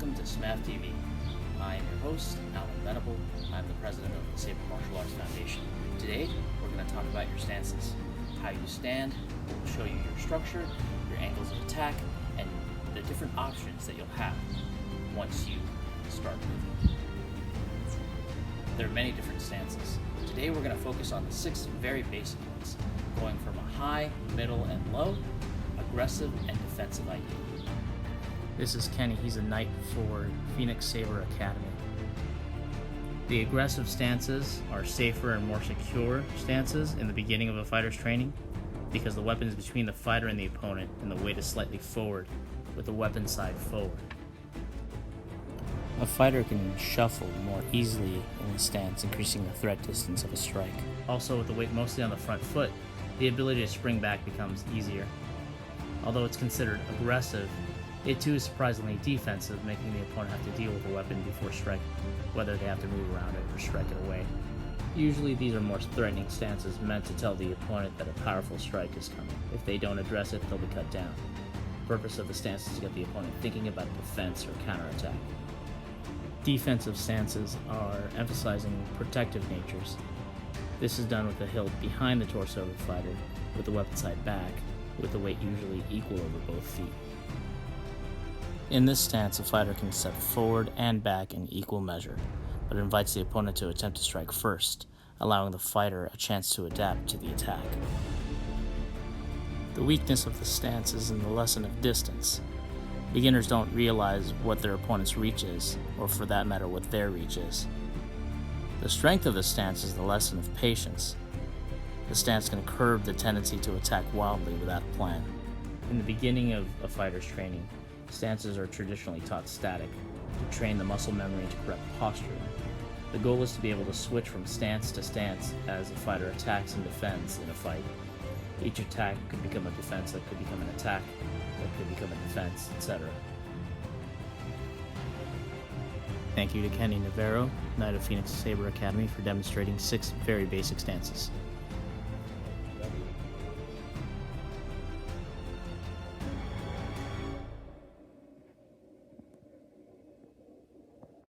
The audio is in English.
welcome to SMAV TV. I am your host, Alan Venable. I'm the president of the Saber Martial Arts Foundation. Today, we're going to talk about your stances, how you stand. We'll show you your structure, your angles of attack, and the different options that you'll have once you start moving. There are many different stances. Today, we're going to focus on the 6 very basic ones, going from a high, middle, and low, aggressive, and defensive idea. This is Kenny. He's a knight for Phoenix Saber Academy. The aggressive stances are safer and more secure stances in the beginning of a fighter's training because the weapon is between the fighter and the opponent and the weight is slightly forward with the weapon side forward. A fighter can shuffle more easily in the stance, increasing the threat distance of a strike. Also, with the weight mostly on the front foot, the ability to spring back becomes easier. Although it's considered aggressive, it too is surprisingly defensive, making the opponent have to deal with the weapon before striking, whether they have to move around it or strike it away. Usually these are more threatening stances meant to tell the opponent that a powerful strike is coming. If they don't address it, they'll be cut down. The purpose of the stance is to get the opponent thinking about defense or counterattack. Defensive stances are emphasizing protective natures. This is done with the hilt behind the torso of the fighter, with the weapon side back, with the weight usually equal over both feet. In this stance, a fighter can step forward and back in equal measure, but it invites the opponent to attempt to strike first, allowing the fighter a chance to adapt to the attack. The weakness of the stance is in the lesson of distance. Beginners don't realize what their opponent's reach is, or for that matter what their reach is. The strength of the stance is the lesson of patience. The stance can curb the tendency to attack wildly without a plan. In the beginning of a fighter's training, stances are traditionally taught static, to train the muscle memory into correct posture. The goal is to be able to switch from stance to stance as a fighter attacks and defends in a fight. Each attack could become a defense, that could become an attack, that could become a defense, etc. Thank you to Kenny Navarro, Knight of Phoenix Saber Academy, for demonstrating 6 very basic stances.